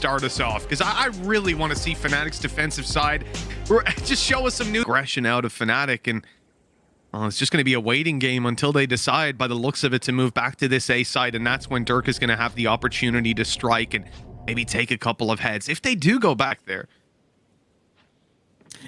start us off, because I really want to see FNATIC's defensive side just show us some new aggression out of FNATIC, and well, it's just going to be a waiting game until they decide, by the looks of it, to move back to this A side, and that's when Dirk is going to have the opportunity to strike and maybe take a couple of heads, if they do go back there.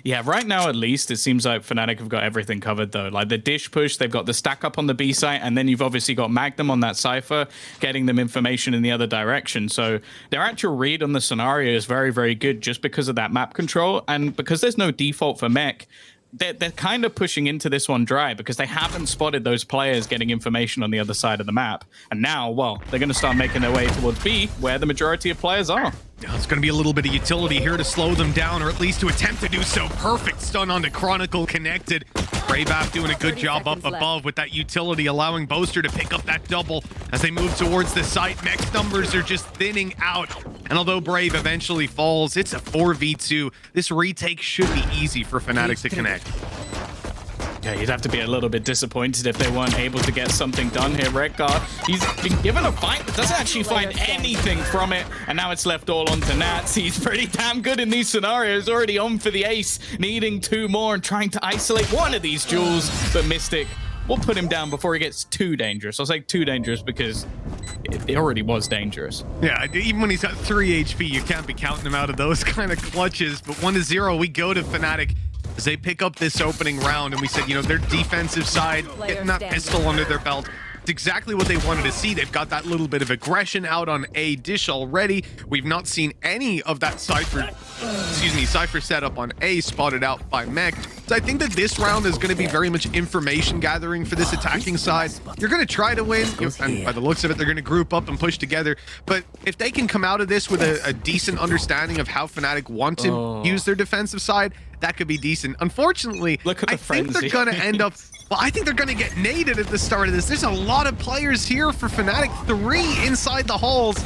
Yeah, right now at least, it seems like FNATIC have got everything covered, though. Like the dish push, they've got the stack up on the B site, and then you've obviously got Magnum on that Cypher, getting them information in the other direction. So their actual read on the scenario is very, very good just because of that map control. And because there's no default for mech, they're kind of pushing into this one dry because they haven't spotted those players getting information on the other side of the map. And now, well, they're going to start making their way towards B, where the majority of players are. It's going to be a little bit of utility here to slow them down, or at least to attempt to do so. Perfect stun onto Chronicle connected. Bravap doing a good job up above with that utility, allowing Boaster to pick up that double as they move towards the site. Mech's numbers are just thinning out. And although Brave eventually falls, it's a 4v2. This retake should be easy for FNATIC to connect. Yeah, you'd have to be a little bit disappointed if they weren't able to get something done here. Redguard, he's been given a fight, but doesn't actually find anything from it. And now it's left all onto Nats. He's pretty damn good in these scenarios. Already on for the ace, needing 2 more and trying to isolate one of these duels. But Mystic will put him down before he gets too dangerous. I'll say too dangerous because it already was dangerous. Yeah, even when he's got 3 HP, you can't be counting him out of those kind of clutches. But 1-0, we go to FNATIC as they pick up this opening round, and we said, you know, their defensive side, getting that pistol under their belt, it's exactly what they wanted to see. They've got that little bit of aggression out on A dish already. We've not seen any of that Cypher setup on A spotted out by Mech. So I think that this round is going to be very much information gathering for this attacking side. You're going to try to win, and by the looks of it, they're going to group up and push together. But if they can come out of this with a decent understanding of how FNATIC want to use their defensive side, that could be decent. Unfortunately, look at the I think they're going to end up... Well, I think they're going to get naded at the start of this. There's a lot of players here for FNATIC. 3 inside the halls,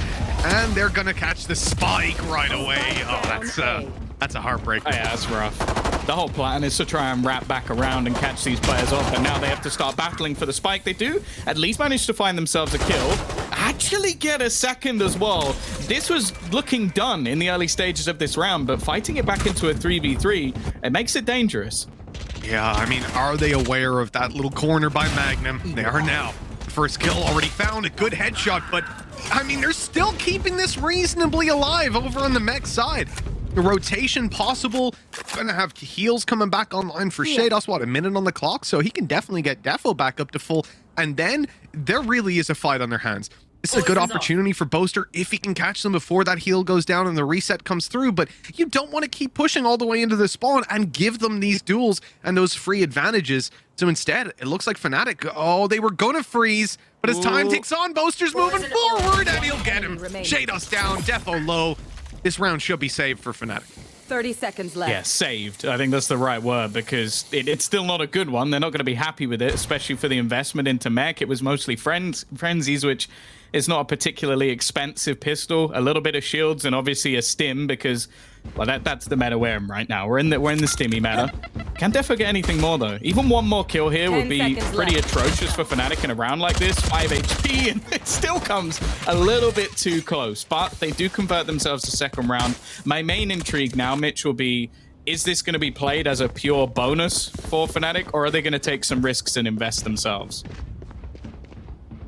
and they're going to catch the spike right away. Oh, that's a heartbreak. Oh, yeah, that's rough. The whole plan is to try and wrap back around and catch these players off, and now they have to start battling for the spike. They do at least manage to find themselves a kill, actually get a second as well. This was looking done in the early stages of this round, but fighting it back into a 3v3, it makes it dangerous. Yeah, I mean, are they aware of that little corner by Magnum? They are now. First kill already found, a good headshot, but I mean, they're still keeping this reasonably alive over on the mech side. The rotation possible. Gonna have heals coming back online for Shados. What, a minute on the clock? So he can definitely get Defo back up to full. And then there really is a fight on their hands. This is a good opportunity for Boaster if he can catch them before that heal goes down and the reset comes through. But you don't want to keep pushing all the way into the spawn and give them these duels and those free advantages. So instead, it looks like FNATIC, oh, they were going to freeze. But as time ticks on, Boaster's moving forward and he'll get him. Shados down, Defo low. This round should be saved for FNATIC. 30 seconds left. Yeah, saved. I think that's the right word, because it's still not a good one. They're not going to be happy with it, especially for the investment into mech. It was mostly frenzies, which is not a particularly expensive pistol. A little bit of shields and obviously a stim, because well, that's the meta we're in right now. We're in the stimmy meta. Can't defo get anything more though. Even one more kill here would be pretty atrocious for FNATIC in a round like this. 5 HP, and it still comes a little bit too close. But they do convert themselves to second round. My main intrigue now, Mitch, will be, is this going to be played as a pure bonus for FNATIC, or are they going to take some risks and invest themselves?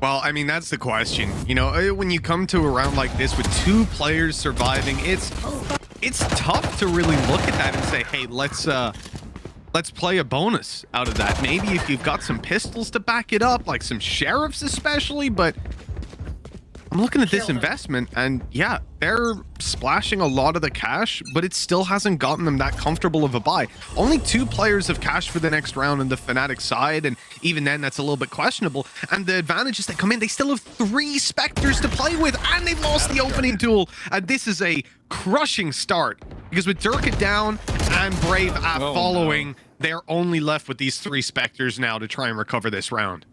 Well, I mean, that's the question. You know, when you come to a round like this with 2 players surviving, it's tough to really look at that and say, hey, let's play a bonus out of that. Maybe if you've got some pistols to back it up, like some sheriffs especially, but I'm looking at this investment and yeah, they're splashing a lot of the cash, but it still hasn't gotten them that comfortable of a buy. Only 2 players have cash for the next round on the FNATIC side, and even then that's a little bit questionable. And the advantage is they come in, they still have 3 Spectres to play with, and they've lost the opening duel. And this is a crushing start, because with Durka down and Brave following, they're only left with these 3 Spectres now to try and recover this round.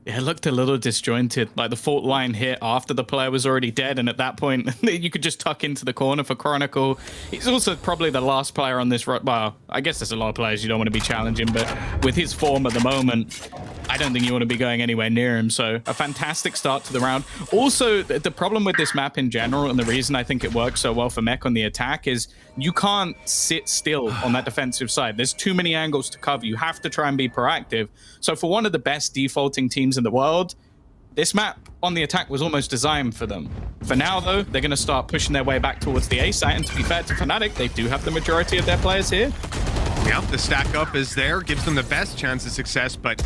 Yeah, it looked a little disjointed. Like the fault line hit after the player was already dead, and at that point, you could just tuck into the corner for Chronicle. He's also probably the last player on this. Well, I guess there's a lot of players you don't want to be challenging, but with his form at the moment, I don't think you want to be going anywhere near him. So a fantastic start to the round. Also, the problem with this map in general, and the reason I think it works so well for Mech on the attack, is you can't sit still on that defensive side. There's too many angles to cover. You have to try and be proactive. So for one of the best defaulting teams in the world, this map on the attack was almost designed for them. For now, though, they're going to start pushing their way back towards the A site. And to be fair to FNATIC, they do have the majority of their players here. Yep, the stack up is there, gives them the best chance of success, but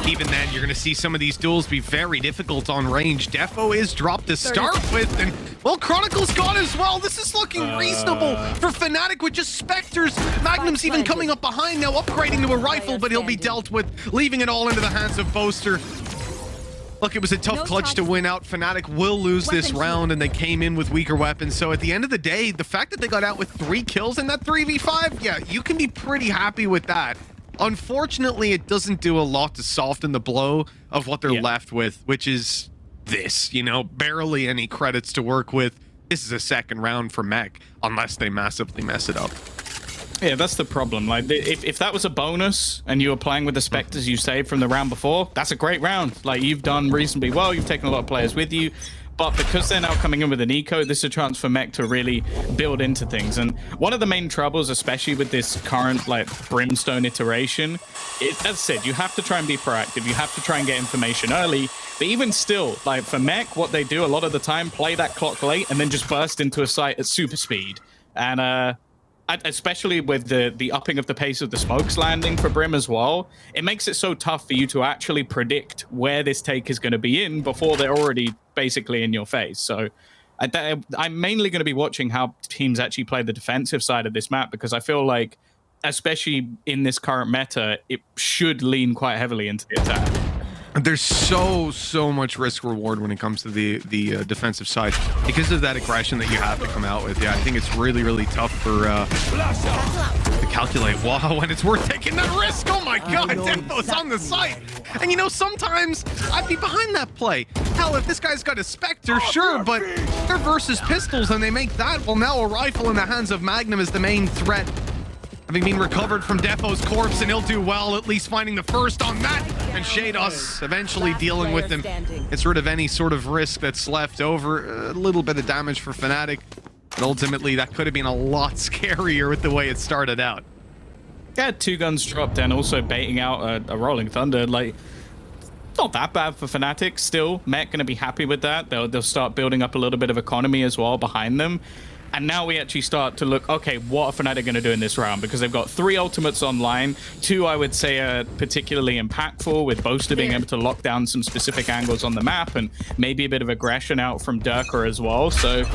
even then, you're going to see some of these duels be very difficult on range. Defo is dropped to start with, and, well, Chronicle's gone as well. This is looking reasonable for FNATIC with just Spectres. Magnum's even coming up behind now, upgrading to a rifle, but he'll be dealt with, leaving it all into the hands of Boaster. Look, it was a tough clutch to win out. FNATIC will lose this round, and they came in with weaker weapons. So at the end of the day, the fact that they got out with 3 kills in that 3v5, yeah, you can be pretty happy with that. Unfortunately, it doesn't do a lot to soften the blow of what they're left with, which is this, you know, barely any credits to work with. This is a second round for Mech, unless they massively mess it up. Yeah, that's the problem. Like, if that was a bonus and you were playing with the Spectres you saved from the round before, that's a great round. Like, you've done reasonably well. You've taken a lot of players with you. But because they're now coming in with an eco, this is a chance for Mech to really build into things. And one of the main troubles, especially with this current, like, Brimstone iteration, as I said, you have to try and be proactive. You have to try and get information early. But even still, like, for Mech, what they do a lot of the time, play that clock late and then just burst into a site at super speed. And, especially with the upping of the pace of the smokes landing for Brim as well, it makes it so tough for you to actually predict where this take is going to be in before they're already basically in your face. So I'm mainly going to be watching how teams actually play the defensive side of this map, because I feel like, especially in this current meta, it should lean quite heavily into the attack. There's so much risk reward when it comes to the defensive side because of that aggression that you have to come out with. Yeah, I think it's really tough for to calculate. Wow, and it's worth taking that risk. Oh my God, Defo's on the site. And you know, sometimes I'd be behind that play. Hell, if this guy's got a Spectre, sure, but they're versus pistols and they make that. Well, now a rifle in the hands of Magnum is the main threat. Having been recovered from Defo's corpse, and he'll do well, at least finding the first on that. And Shados eventually dealing with him. Gets rid of any sort of risk that's left over. A little bit of damage for FNATIC. But ultimately, that could have been a lot scarier with the way it started out. Yeah, 2 guns dropped and also baiting out a Rolling Thunder. Like, not that bad for FNATIC. Still, Mech going to be happy with that. They'll start building up a little bit of economy as well behind them. And now we actually start to look, okay, what are FNATIC going to do in this round? Because they've got 3 ultimates online. 2, I would say, are particularly impactful, with Boaster being able to lock down some specific angles on the map and maybe a bit of aggression out from Durka as well. So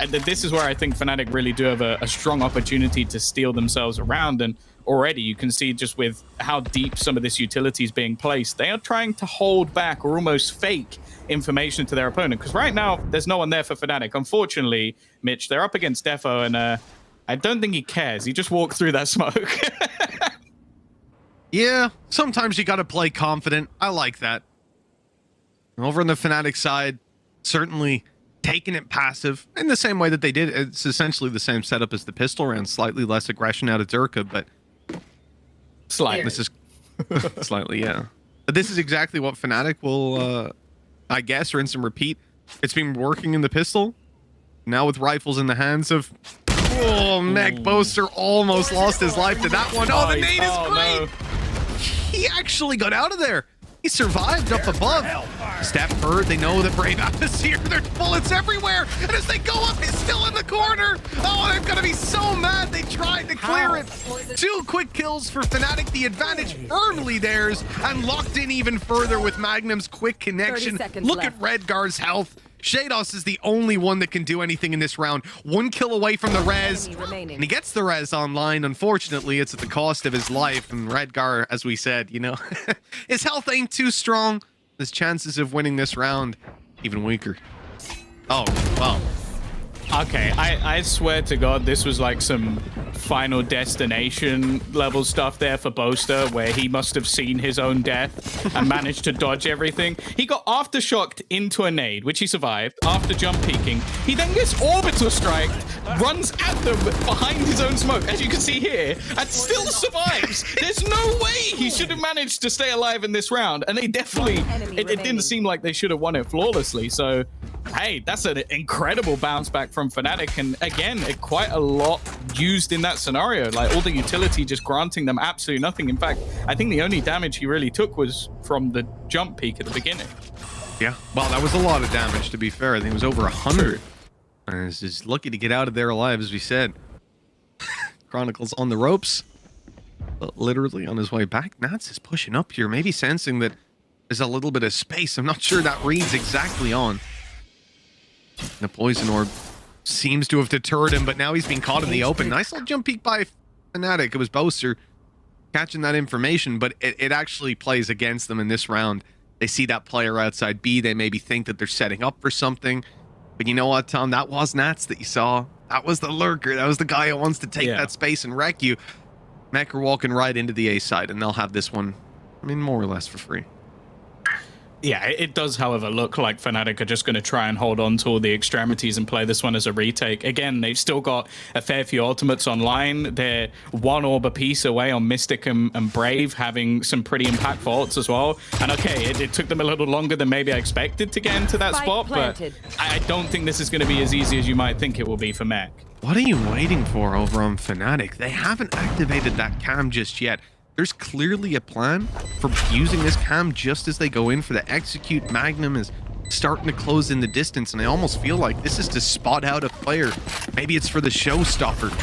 this is where I think FNATIC really do have a strong opportunity to steal themselves around. And already you can see just with how deep some of this utility is being placed, they are trying to hold back or almost fake information to their opponent, because right now there's no one there for FNATIC. Unfortunately, Mitch, they're up against Defo, and I don't think he cares. He just walked through that smoke. Yeah, sometimes you got to play confident. I like that. Over on the FNATIC side, certainly taking it passive in the same way that they did. It's essentially the same setup as the pistol round, slightly less aggression out of Durka, but slightly. This is slightly, yeah. But this is exactly what FNATIC will I guess rinse and repeat. It's been working in the pistol. Now with rifles in the hands of... Oh, Mech Boaster almost lost his life to that one. Oh, the nade is great! No. He actually got out of there. He survived up above. Steph heard, they know that Brave App is here. There's bullets everywhere. And as they go up, he's still in the corner. Oh, they're going to be so mad they tried to clear it. 2 quick kills for FNATIC. The advantage firmly theirs and locked in even further with Magnum's quick connection. Look at Redgar's health. Shados is the only one that can do anything in this round. 1 kill away from the res, and he gets the res online. Unfortunately, it's at the cost of his life. And Redgar, as we said, you know, his health ain't too strong. His chances of winning this round even weaker. Oh, well. Okay, I swear to God, this was like some Final Destination level stuff there for Boaster, where he must have seen his own death and managed to dodge everything. He got aftershocked into a nade, which he survived, after jump peeking. He then gets orbital strike, runs at them behind his own smoke, as you can see here, and still survives. There's no way he should have managed to stay alive in this round, and they definitely, it didn't seem like they should have won it flawlessly, so hey, that's an incredible bounce back from FNATIC, and again, quite a lot used in that scenario. Like all the utility just granting them absolutely nothing. In fact, I think the only damage he really took was from the jump peak at the beginning. Yeah, well, that was a lot of damage, to be fair. I think it was over 100. And he's just lucky to get out of there alive, as we said. Chronicles on the ropes, but literally on his way back. Nats is pushing up here, maybe sensing that there's a little bit of space. I'm not sure that reads exactly on. The poison orb seems to have deterred him, but now he's being caught in the open. Nice little jump peek by FNATIC. It was Boaster catching that information, but it actually plays against them in this round. They see that player outside B. They maybe think that they're setting up for something. But you know what, Tom? That was Nats that you saw. That was the lurker. That was the guy who wants to take that space and wreck you. Mech are walking right into the A side, and they'll have this one, I mean, more or less for free. Yeah, it does, however, look like FNATIC are just going to try and hold on to all the extremities and play this one as a retake. Again, they've still got a fair few ultimates online. They're one orb apiece away on Mystic and Brave, having some pretty impactful ults as well. And okay, it took them a little longer than maybe I expected to get into that spot, but I don't think this is going to be as easy as you might think it will be for Mech. What are you waiting for over on FNATIC? They haven't activated that cam just yet. There's clearly a plan for using this cam just as they go in for the execute. Magnum is starting to close in the distance, and I almost feel like this is to spot out a player. Maybe it's for the showstopper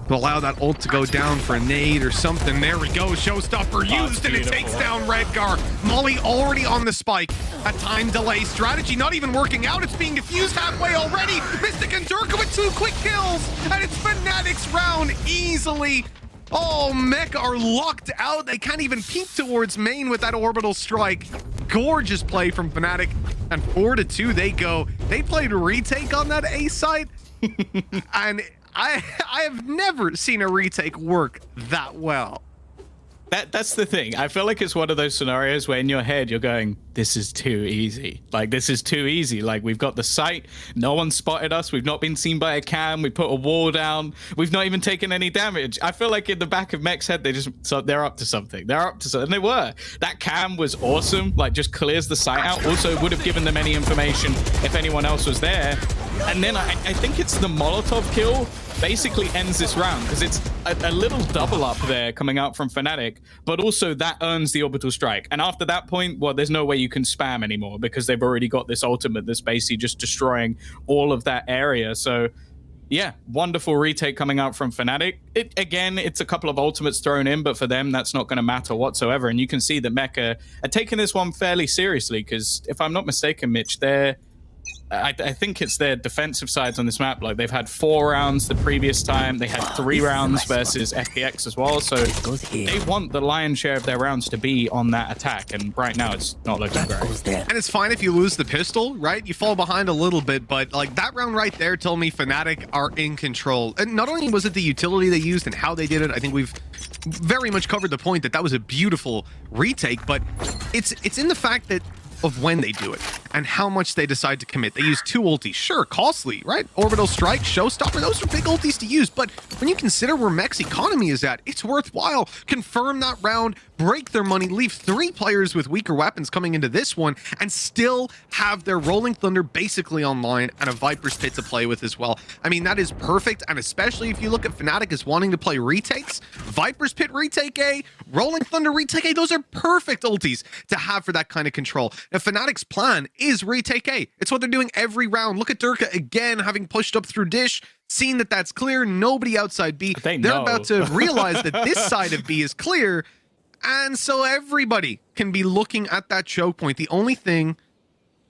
to allow that ult to go down for a nade or something. There we go. Showstopper used, and it takes down Redgar. Molly already on the spike. A time delay strategy not even working out. It's being diffused halfway already. Mystic and Durka with 2 quick kills, and it's FNATIC's round easily. Oh, Mech are locked out. They can't even peek towards main with that orbital strike. Gorgeous play from FNATIC, and 4-2 they go. They played retake on that A site, and I have never seen a retake work that well. That's the thing. I feel like it's one of those scenarios where in your head you're going, this is too easy. Like, this is too easy. Like, we've got the site. No one spotted us. We've not been seen by a cam. We put a wall down. We've not even taken any damage. I feel like in the back of Mech's head, they're up to something. They're up to something. And they were. That cam was awesome. Like, just clears the site out. Also, would have given them any information if anyone else was there. And then I think it's the Molotov kill basically ends this round, because it's a little double up there coming out from FNATIC, but also that earns the orbital strike. And after that point, well, there's no way you can spam anymore, because they've already got this ultimate that's basically just destroying all of that area. So yeah, wonderful retake coming out from FNATIC. Again, it's a couple of ultimates thrown in, but for them, that's not going to matter whatsoever. And you can see that Mech are taking this one fairly seriously, because if I'm not mistaken, Mitch, I think it's their defensive sides on this map. Like, they've had 4 rounds the previous time. They had 3 rounds versus FPX as well. So they want the lion's share of their rounds to be on that attack. And right now, it's not looking great. And it's fine if you lose the pistol, right? You fall behind a little bit, but like that round right there told me FNATIC are in control. And not only was it the utility they used and how they did it, I think we've very much covered the point that that was a beautiful retake, but it's in the fact that of when they do it and how much they decide to commit. They use 2 ultis, sure, costly, right? Orbital strike, showstopper, those are big ultis to use, but when you consider where Mech's economy is at, it's worthwhile. Confirm that round, break their money, leave 3 players with weaker weapons coming into this one, and still have their Rolling Thunder basically online and a Viper's Pit to play with as well. I mean, that is perfect, and especially if you look at FNATIC as wanting to play retakes, Viper's Pit retake A, Rolling Thunder retake A, those are perfect ultis to have for that kind of control. Now, FNATIC's plan is retake A. It's what they're doing every round. Look at Durka again, having pushed up through Dish, seeing that that's clear, nobody outside B. They're about to realize that this side of B is clear, and so everybody can be looking at that choke point. The only thing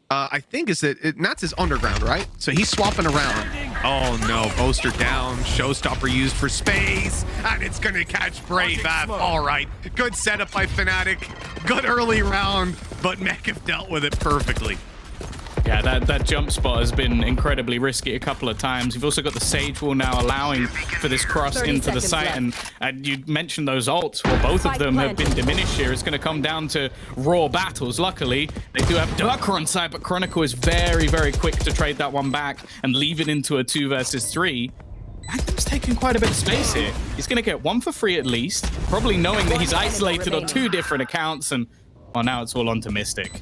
I think is that Nats is underground, right? So he's swapping around. Oh no, Boaster down, showstopper used for space, and it's gonna catch Brave F. All right, good setup by FNATIC, good early round, but Mech have dealt with it perfectly. Yeah, that jump spot has been incredibly risky a couple of times. You've also got the Sage Wall now allowing for this cross into the site, and you mentioned those ults. Well, both of them have been diminished here. It's going to come down to raw battles. Luckily, they do have Durka on side, but Chronicle is very, very quick to trade that one back and leave it into a 2 versus 3. Magnum's taking quite a bit of space here. He's going to get 1 for free at least, probably knowing that he's isolated on 2 different accounts, and well, now it's all on to Mystic.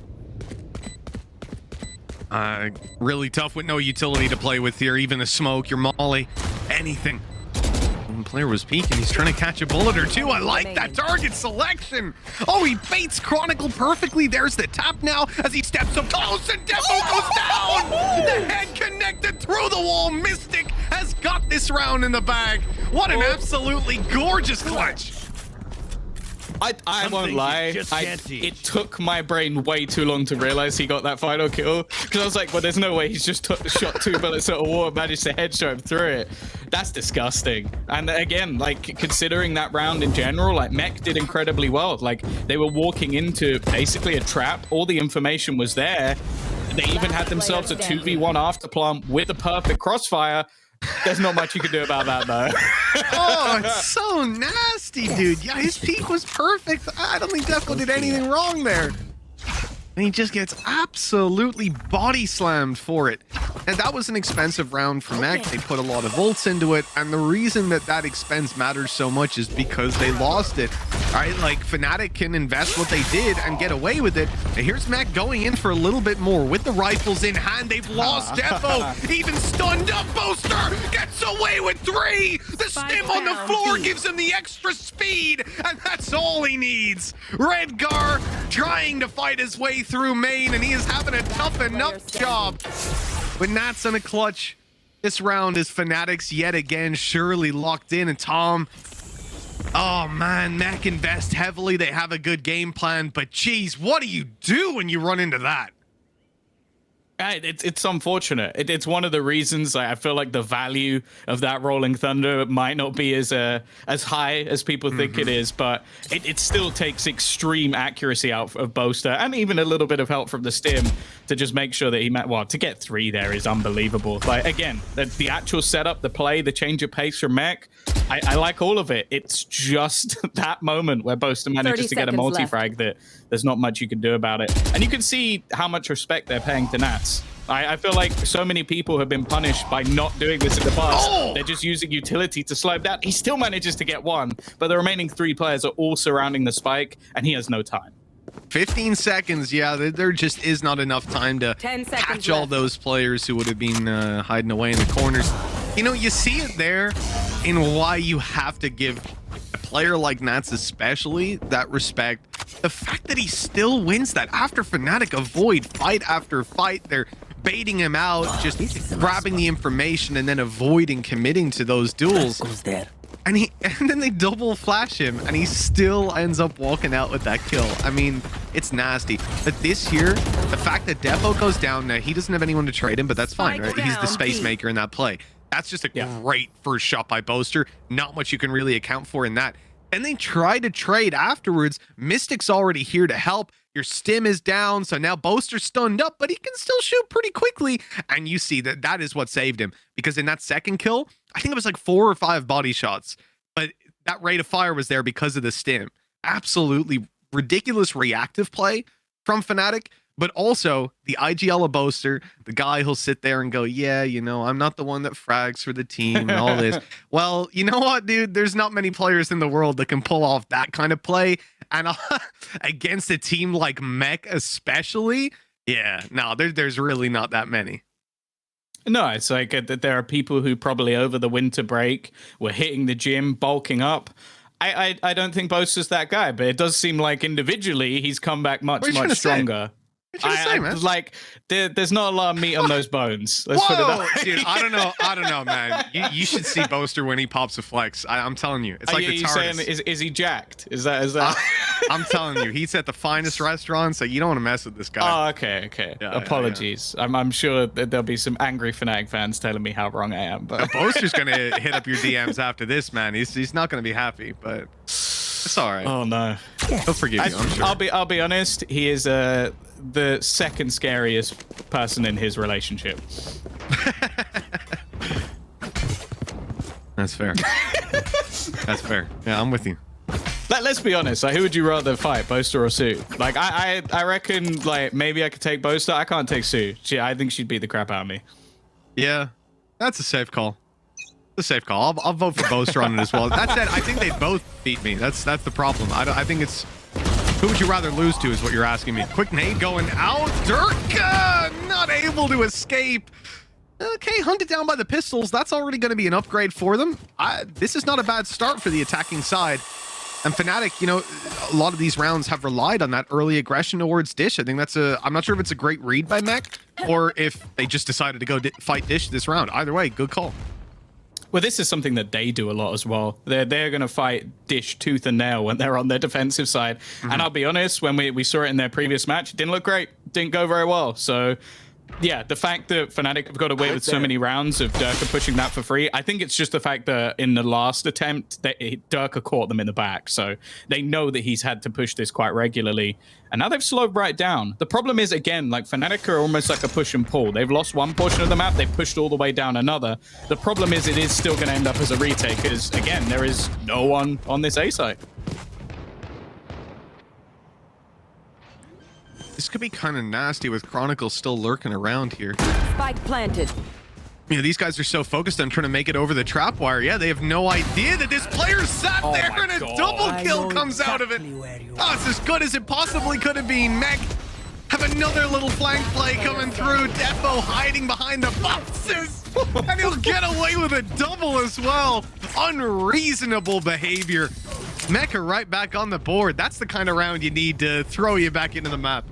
Really tough with no utility to play with here. Even a smoke, your molly, anything. One player was peeking. He's trying to catch a bullet or two. I like that target selection. Oh, he baits Chronicle perfectly. There's the tap now as he steps up close and Defo goes down. The head connected through the wall. Mystic has got this round in the bag. What an absolutely gorgeous clutch. I won't lie, it took my brain way too long to realize he got that final kill, because I was like, well, there's no way he's just shot 2 bullets at a wall and managed to headshot him through it. That's disgusting. And again, like, considering that round in general, like, Mech did incredibly well. Like, they were walking into basically a trap. All the information was there. They even had themselves a 2v1 after plant with a perfect crossfire. There's not much you can do about that, though. Oh, it's so nasty, dude. Yeah, his peak was perfect. I don't think Defo did anything wrong there. And he just gets absolutely body slammed for it. And that was an expensive round for Mech. They put a lot of ults into it. And the reason that expense matters so much is because they lost it. All right, like, FNATIC can invest what they did and get away with it. And here's Mech going in for a little bit more with the rifles in hand. They've lost Defo. Even stunned up, Boaster gets away with 3. The stim on the floor gives him the extra speed. And that's all he needs. Redgar trying to fight his way through main, and he is having a tough enough job. But Nats on a clutch. This round is FNATIC's yet again, surely locked in. And Tom, oh man, Mech invest heavily. They have a good game plan, but geez, what do you do when you run into that? It's unfortunate. It's one of the reasons I feel like the value of that Rolling Thunder might not be as high as people think it is, but it still takes extreme accuracy out of Boaster and even a little bit of help from the stim to just make sure that well, to get 3 there is unbelievable. Like, again, the actual setup, the play, the change of pace from Mech, I like all of it. It's just that moment where Boaster manages to get a multi-frag that there's not much you can do about it. And you can see how much respect they're paying to Nats. I feel like so many people have been punished by not doing this in the past. They're just using utility to slow him down. He still manages to get 1, but the remaining 3 players are all surrounding the spike, and he has no time. 15 seconds, yeah, there just is not enough time to catch all those players who would have been hiding away in the corners. You know, you see it there in why you have to give a player like Nats especially that respect. The fact that he still wins that after FNATIC avoid fight after fight, they're baiting him out, just grabbing the information and then avoiding committing to those duels. And then they double flash him and he still ends up walking out with that kill. I mean, it's nasty. But this here, the fact that Defo goes down now, he doesn't have anyone to trade him, but that's fine, right? He's the space maker in that play. That's just a great first shot by Boaster. Not much you can really account for in that. And they try to trade afterwards. Mystic's already here to help. Your stim is down, so now Boaster's stunned up, but he can still shoot pretty quickly. And you see that is what saved him. Because in that second kill, I think it was like 4 or 5 body shots. But that rate of fire was there because of the stim. Absolutely ridiculous reactive play from FNATIC. But also, the IGL Boaster, the guy who'll sit there and go, yeah, you know, I'm not the one that frags for the team and all this. Well, you know what, dude? There's not many players in the world that can pull off that kind of play. And against a team like Mech especially, yeah, no, there's really not that many. No, it's like that there are people who probably over the winter break were hitting the gym, bulking up. I don't think Boaster's that guy, but it does seem like individually he's come back much stronger. Like there's not a lot of meat on those bones. Let's put it that way. Dude, I don't know, man. You should see Boaster when he pops a flex. I'm telling you, it's like the TARDIS. Saying, is he jacked? Is that? I'm telling you, he's at the finest restaurant, so you don't want to mess with this guy. Oh, okay. Yeah, apologies. Yeah. I'm sure that there'll be some angry FNATIC fans telling me how wrong I am. But Boaster's gonna hit up your DMs after this, man. He's not gonna be happy, but it's all right. Oh no, he'll forgive you. I'm sure. I'll be honest. He is the second scariest person in his relationship. That's fair. That's fair. Yeah, I'm with you. Let's be honest. Like, who would you rather fight, Boaster or Sue? Like, I reckon, like, maybe I could take Boaster. I can't take Sue. I think she'd beat the crap out of me. Yeah, that's a safe call. A safe call. I'll vote for Boaster on it as well. That said, I think they both beat me. That's the problem. I think it's who would you rather lose to is what you're asking me. Quick nade going out. Durka not able to escape. Okay, hunted down by the pistols. That's already going to be an upgrade for them. This is not a bad start for the attacking side. And FNATIC, you know, a lot of these rounds have relied on that early aggression towards Dish. I think that's I'm not sure if it's a great read by Mech or if they just decided to go fight Dish this round. Either way, good call. Well, this is something that they do a lot as well. They're going to fight Dish tooth and nail when they're on their defensive side. And I'll be honest, when we saw it in their previous match, it didn't look great. Didn't go very well. So yeah, the fact that FNATIC have got away with so many rounds of Durka pushing that for free, I think it's just the fact that in the last attempt, Durka caught them in the back. So they know that he's had to push this quite regularly. And now they've slowed right down. The problem is, again, like FNATIC are almost like a push and pull. They've lost one portion of the map. They've pushed all the way down another. The problem is it is still going to end up as a retake because, again, there is no one on this A site. This could be kind of nasty with Chronicle still lurking around here. Spike planted. You know, these guys are so focused on trying to make it over the trap wire. Yeah, they have no idea that this player sat there and a double kill comes out of it. Oh, it's as good as it possibly could have been. Meg have another little flank play coming through. Defo hiding behind the boxes. And he'll get away with a double as well. Unreasonable behavior. Mecha right back on the board. That's the kind of round you need to throw you back into the map.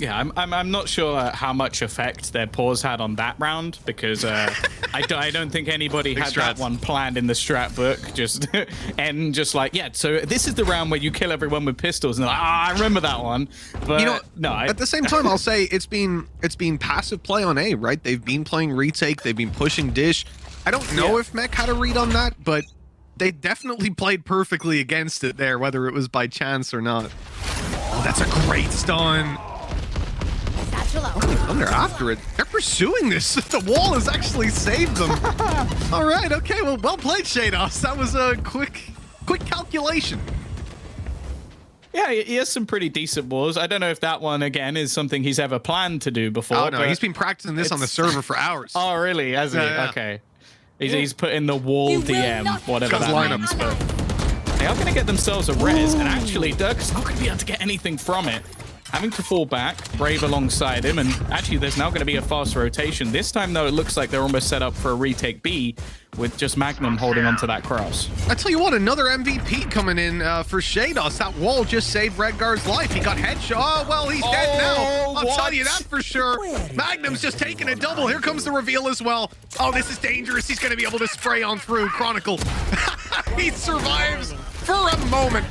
Yeah, I'm not sure how much effect their pause had on that round because I don't think anybody had that one planned in the strat book. Just like, yeah, so this is the round where you kill everyone with pistols, and they're like, I remember that one. But you know, no. At the same time, I'll say it's been passive play on A, right? They've been playing retake, they've been pushing Dish. I don't know if Mech had a read on that, but they definitely played perfectly against it there, whether it was by chance or not. Oh, that's a great stun. Oh, they're after it. They're pursuing this. The wall has actually saved them. All right, okay, well played, Shados. That was a quick calculation. Yeah, he has some pretty decent walls. I don't know if that one, again, is something he's ever planned to do before. Oh, no, he's been practicing this on the server for hours. Oh, really? Has he? Yeah. Okay. He's put in the wall DM, whatever that means. But they are going to get themselves a res, and actually, Dirk's not going to be able to get anything from it. Having to fall back, Brave alongside him, and actually there's now going to be a fast rotation. This time, though, it looks like they're almost set up for a retake B with just Magnum holding onto that cross. I tell you what, another MVP coming in for Shados. That wall just saved Redgar's life. He got headshot. Oh, well, he's dead now. I'll tell you that for sure. Magnum's just taking a double. Here comes the reveal as well. Oh, this is dangerous. He's going to be able to spray on through. Chronicle. He survives for a moment.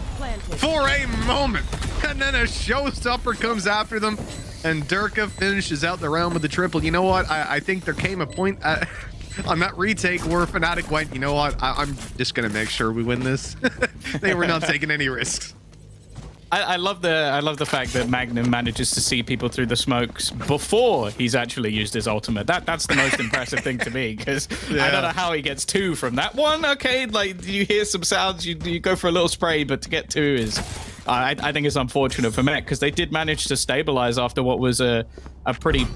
For a moment. And then a showstopper comes after them, and Durka finishes out the round with the triple. You know what? I think there came a point on that retake where FNATIC went, you know what? I'm just going to make sure we win this. They were not taking any risks. I love the fact that Magnum manages to see people through the smokes before he's actually used his ultimate. That's the most impressive thing to me, because I don't know how he gets two from that one. Okay, like you hear some sounds, you go for a little spray, but to get two is, I think it's unfortunate for Mech, because they did manage to stabilize after what was a pretty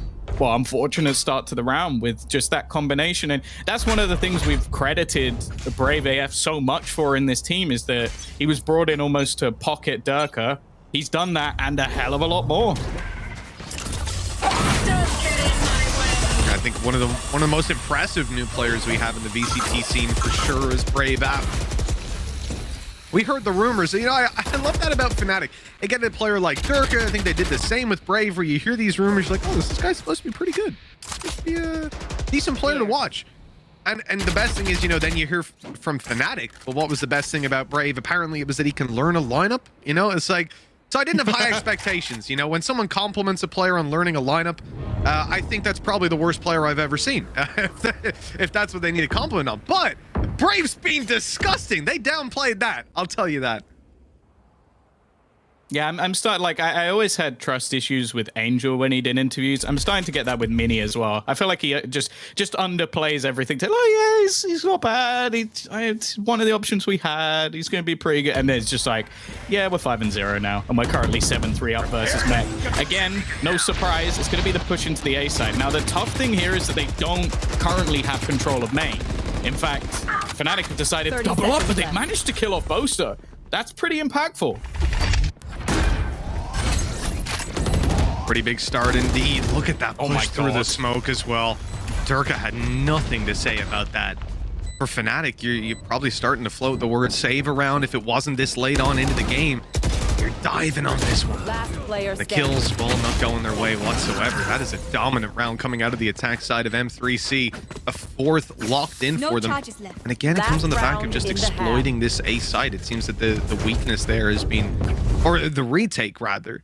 unfortunate start to the round with just that combination. And that's one of the things we've credited the Brave AF so much for in this team, is that he was brought in almost to pocket Durka. He's done that and a hell of a lot more. I think one of the most impressive new players we have in the VCT scene for sure is Brave AF. We heard the rumors. You know, I love that about FNATIC. They get a player like Durka. I think they did the same with Brave, where you hear these rumors like, oh, this guy's supposed to be pretty good. Supposed to be a decent player to watch. And the best thing is, you know, then you hear from FNATIC, well, what was the best thing about Brave? Apparently it was that he can learn a lineup. You know, it's like, so I didn't have high expectations. You know, when someone compliments a player on learning a lineup, I think that's probably the worst player I've ever seen, if that's what they need a compliment on. But Brave's been disgusting. They downplayed that. I'll tell you that. Yeah, I'm starting, like, I always had trust issues with Angel when he did interviews. I'm starting to get that with Mini as well. I feel like he just underplays everything. Oh, yeah, he's not bad. It's one of the options we had. He's going to be pretty good. And then it's just like, yeah, we're 5-0 now. And we're currently 7-3 up versus Mech. Again, no surprise. It's going to be the push into the A side. Now, the tough thing here is that they don't currently have control of main. In fact, FNATIC have decided to double up, but they've managed to kill off Boaster. That's pretty impactful. Pretty big start indeed. Look at that push through the smoke as well. Durka had nothing to say about that. For FNATIC, you're probably starting to float the word save around. If it wasn't this late on into the game, you're diving on this one. The kills, well, not going their way whatsoever. That is a dominant round coming out of the attack side of M3C. A fourth locked in for them. And again, it comes on the back of just exploiting this A side. It seems that the weakness there has been, or the retake rather,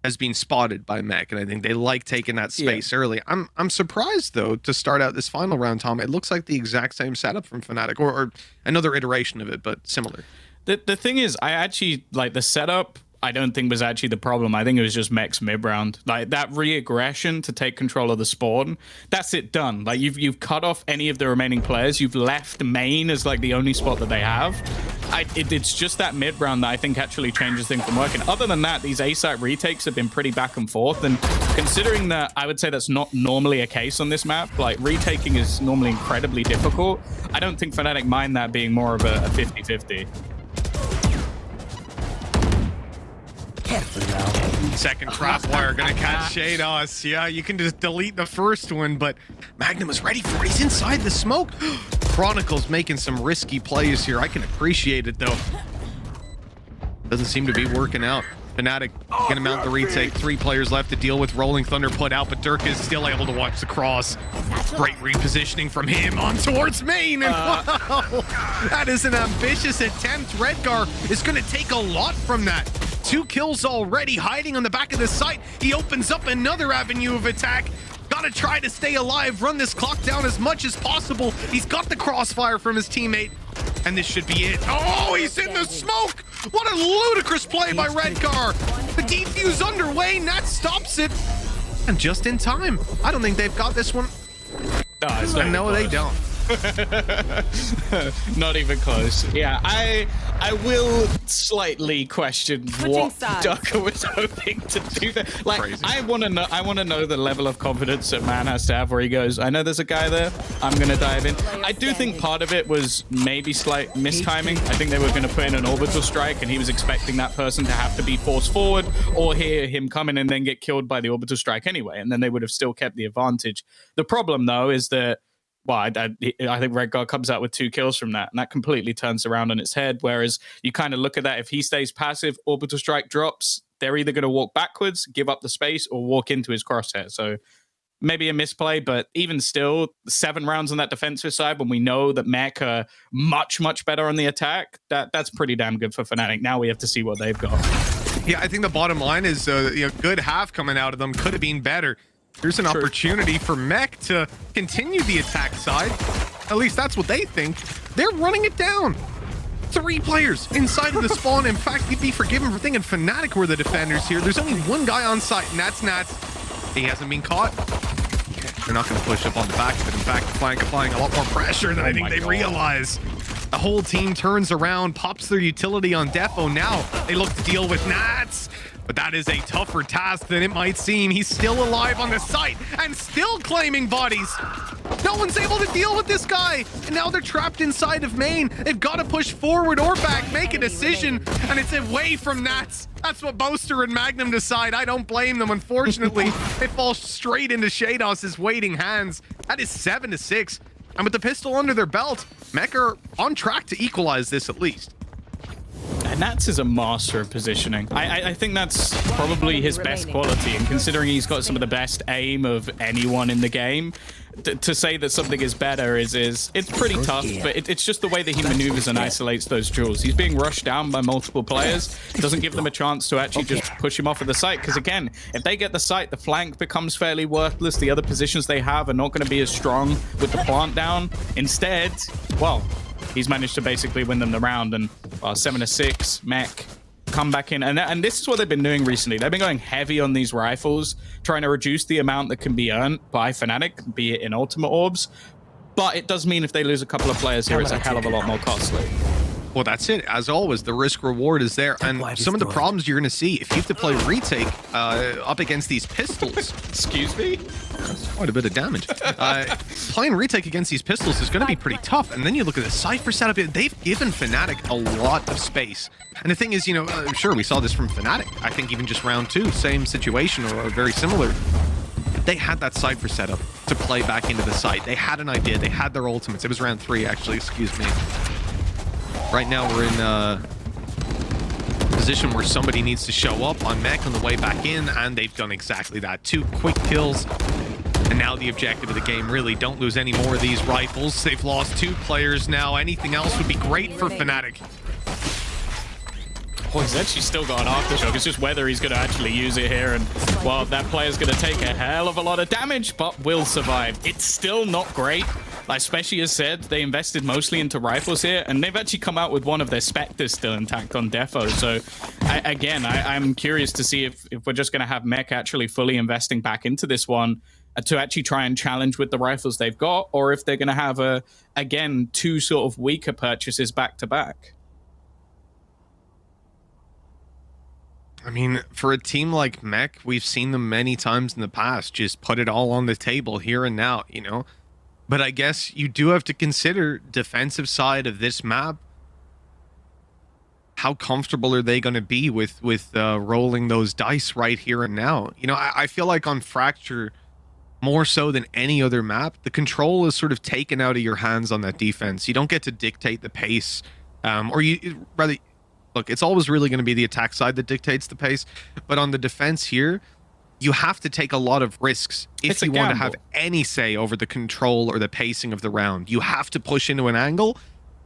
has been spotted by Mech, and I think they like taking that space early. I'm surprised though to start out this final round, Tom. It looks like the exact same setup from FNATIC, or another iteration of it, but similar. The thing is, I actually like the setup. I don't think was actually the problem. I think it was just Mech's mid-round. Like that re-aggression to take control of the spawn, that's it done. Like you've cut off any of the remaining players. You've left main as like the only spot that they have. It's just that mid-round that I think actually changes things from working. Other than that, these A-site retakes have been pretty back and forth. And considering that, I would say that's not normally a case on this map. Like retaking is normally incredibly difficult. I don't think FNATIC mind that being more of a 50-50. Second trap wire gonna catch Shados. Yeah, you can just delete the first one, but Magnum is ready for it. He's inside the smoke. Chronicles making some risky plays here. I can appreciate it though. Doesn't seem to be working out. FNATIC gonna mount the retake. 3 players left to deal with. Rolling Thunder put out, but Durka is still able to watch the cross. Great repositioning from him on towards main. And wow, that is an ambitious attempt. Redgar is gonna take a lot from that. 2 kills already, hiding on the back of the site. He opens up another avenue of attack. Gotta try to stay alive, run this clock down as much as possible. He's got the crossfire from his teammate, and this should be it. Oh, he's in the smoke! What a ludicrous play by Redgar! The defuse underway, Nat stops it, and just in time. I don't think they've got this one. No, they don't. Not even close. Yeah, I will slightly question what Durka was hoping to do there. Like, crazy. I want to know the level of confidence that man has to have where he goes, I know there's a guy there, I'm gonna dive in. I do think part of it was maybe slight mistiming. I think they were going to put in an orbital strike, and he was expecting that person to have to be forced forward or hear him come in and then get killed by the orbital strike anyway, and then they would have still kept the advantage. The problem though is that, well, I think Redgar comes out with 2 kills from that, and that completely turns around on its head. Whereas you kind of look at that, if he stays passive, orbital strike drops, they're either going to walk backwards, give up the space, or walk into his crosshair. So maybe a misplay, but even still, 7 rounds on that defensive side, when we know that Mech are much, much better on the attack, that's pretty damn good for FNATIC. Now we have to see what they've got. Yeah, I think the bottom line is good half coming out of them. Could have been better. Here's an opportunity for Mech to continue the attack side. At least that's what they think. They're running it down. 3 players inside of the spawn. In fact, you'd be forgiven for thinking FNATIC were the defenders here. There's only 1 guy on site, and that's Nats. He hasn't been caught. They're not going to push up on the back of it. In fact, the flank applying a lot more pressure than I think they realize. The whole team turns around, pops their utility on Defo. Now they look to deal with Nats. But that is a tougher task than it might seem. He's still alive on the site and still claiming bodies. No one's able to deal with this guy. And now they're trapped inside of main. They've got to push forward or back, make a decision, and it's away from Nats. That's what Boaster and Magnum decide. I don't blame them, unfortunately. They fall straight into Shados' waiting hands. That is 7-6. And with the pistol under their belt, Mech are on track to equalize this at least. And Nats is a master of positioning. I think that's probably his best quality, and considering he's got some of the best aim of anyone in the game, to say that something is better it's pretty tough, but it's just the way that he maneuvers and isolates those duels. He's being rushed down by multiple players. It doesn't give them a chance to actually just push him off of the site, because again, if they get the site, the flank becomes fairly worthless. The other positions they have are not going to be as strong with the plant down. Instead, well, he's managed to basically win them the round, and 7-6, Mech come back in. And this is what they've been doing recently. They've been going heavy on these rifles, trying to reduce the amount that can be earned by FNATIC, be it in Ultimate Orbs. But it does mean if they lose a couple of players here, it's a hell of a lot more costly. Well, that's it. As always, the risk reward is there. And some of the problems you're going to see if you have to play retake up against these pistols. Excuse me? That's quite a bit of damage. Playing retake against these pistols is going to be pretty tough. And then you look at the Cypher setup. They've given FNATIC a lot of space. And the thing is, you know, sure, we saw this from FNATIC. I think even just round 2, same situation or very similar. They had that Cypher setup to play back into the site. They had an idea. They had their ultimates. It was round 3, actually. Excuse me. Right now, we're in a position where somebody needs to show up on mech on the way back in, and they've done exactly that. 2 quick kills, and now the objective of the game, really, don't lose any more of these rifles. They've lost 2 players now. Anything else would be great for FNATIC. Oh, he's actually still got an aftershock. It's just whether he's going to actually use it here. And, well, that player's going to take a hell of a lot of damage, but will survive. It's still not great. Like, especially as said, they invested mostly into rifles here, and they've actually come out with one of their Spectres still intact on Defo. So, I'm curious to see if we're just going to have Mech actually fully investing back into this one to actually try and challenge with the rifles they've got, or if they're going to have, again, 2 sort of weaker purchases back to back. I mean, for a team like Mech, we've seen them many times in the past just put it all on the table here and now, you know? But I guess you do have to consider defensive side of this map. How comfortable are they going to be with rolling those dice right here and now? You know, I feel like on Fracture, more so than any other map, the control is sort of taken out of your hands on that defense. You don't get to dictate the pace, or you rather... Look, it's always really going to be the attack side that dictates the pace, but on the defense here, you have to take a lot of risks if you want to have any say over the control or the pacing of the round. You have to push into an angle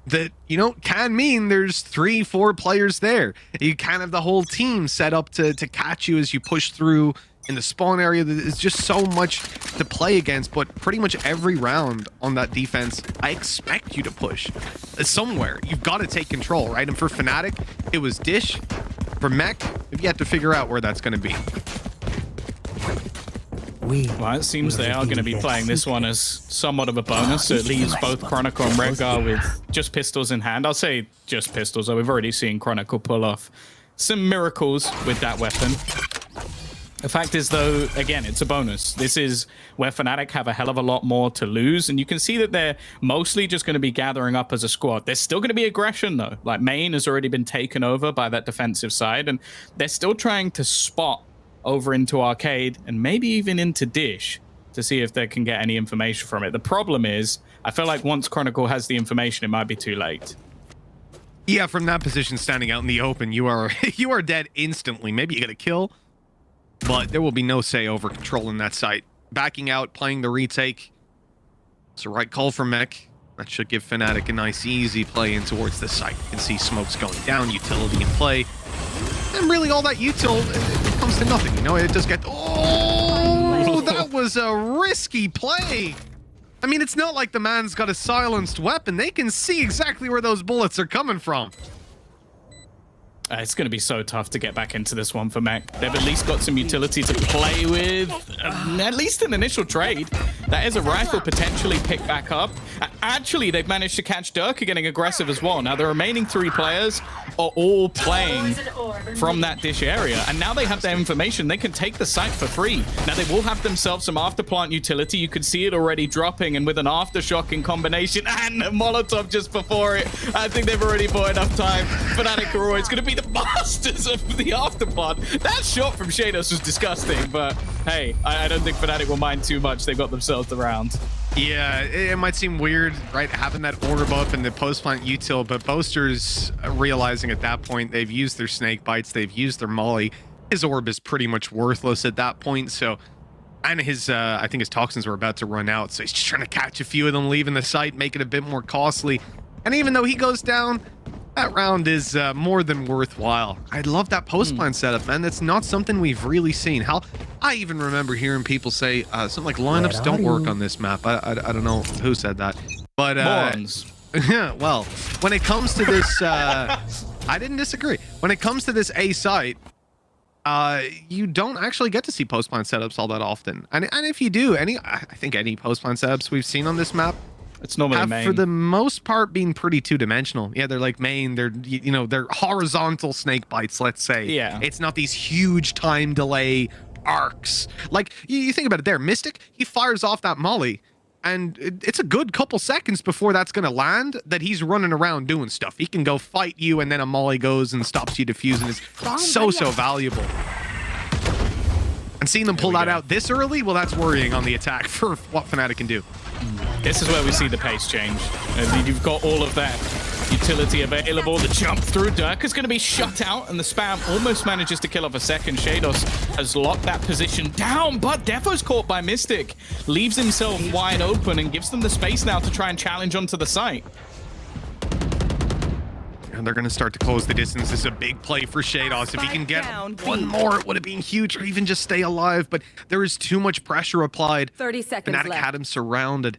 that, you know, can mean there's 3-4 players there. You can't have the whole team set up to catch you as you push through in the spawn area. There's just so much to play against, but pretty much every round on that defense, I expect you to push somewhere. You've got to take control, right? And for FNATIC, it was Dish. For Mech, we've yet to figure out where that's going to be. Well, it seems they are going to be playing this one as somewhat of a bonus, so it leaves both Chronicle and Redgar with just pistols in hand. I'll say just pistols, though we've already seen Chronicle pull off some miracles with that weapon. The fact is, though, again, it's a bonus. This is where FNATIC have a hell of a lot more to lose, and you can see that they're mostly just going to be gathering up as a squad. There's still going to be aggression, though. Like, main has already been taken over by that defensive side, and they're still trying to spot over into Arcade and maybe even into Dish to see if they can get any information from it. The problem is, I feel like once Chronicle has the information, it might be too late. Yeah, from that position, standing out in the open, you are dead instantly. Maybe you get a kill, but there will be no say over controlling that site. Backing out, playing the retake. It's the right call for Mech. That should give FNATIC a nice, easy play in towards the site. You can see smokes going down, utility in play. And really all that util, it comes to nothing. You know, it does get... Oh, that was a risky play. I mean, it's not like the man's got a silenced weapon. They can see exactly where those bullets are coming from. It's going to be so tough to get back into this one for Mech. They've at least got some utility to play with, at least an initial trade. That is a rifle potentially picked back up. Actually, they've managed to catch Durka getting aggressive as well. Now, the remaining 3 players are all playing from that Dish area, and now they have their information. They can take the site for free. Now, they will have themselves some afterplant utility. You can see it already dropping, and with an aftershock in combination and a Molotov just before it, I think they've already bought enough time. FNATIC are always going to be the masters of the afterplant. That shot from Shados was disgusting, but hey, I don't think FNATIC will mind too much. They got themselves the round. Yeah, it might seem weird, right, having that orb up in the post-plant util, but Boaster's realizing at that point they've used their snake bites, they've used their molly. His orb is pretty much worthless at that point, so... And his, I think his toxins were about to run out, so he's just trying to catch a few of them, leaving the site, make it a bit more costly. And even though he goes down, that round is more than worthwhile. I love that post-plant setup, man. That's not something we've really seen. I even remember hearing people say something like lineups don't work on this map. I don't know who said that. But, Morons. yeah, well, when it comes to this I didn't disagree. When it comes to this A site, you don't actually get to see post-plant setups all that often. And if you do, I think any post-plant setups we've seen on this map It's normally have, main. for the most part, been pretty two-dimensional. Yeah, they're like main. They're, you know, they're horizontal snake bites, let's say. Yeah. It's not these huge time delay arcs. Like, you think about it there. Mystic, he fires off that molly, and it's a good couple seconds before that's going to land that he's running around doing stuff. He can go fight you, and then a molly goes and stops you defusing. Is so valuable. And seeing them pull that out this early, well, that's worrying on the attack for what FNATIC can do. This is where we see the pace change. You've got all of that utility available. The jump through Dirk is going to be shut out, and the spam almost manages to kill off a second. Shados has locked that position down, but Defo's caught by Mystic. Leaves himself wide open and gives them the space now to try and challenge onto the site. And they're going to start to close the distance. This is a big play for Shados. If he can get one more, it would have been huge, or even just stay alive. But there is too much pressure applied. 30 seconds FNATIC left. had him surrounded.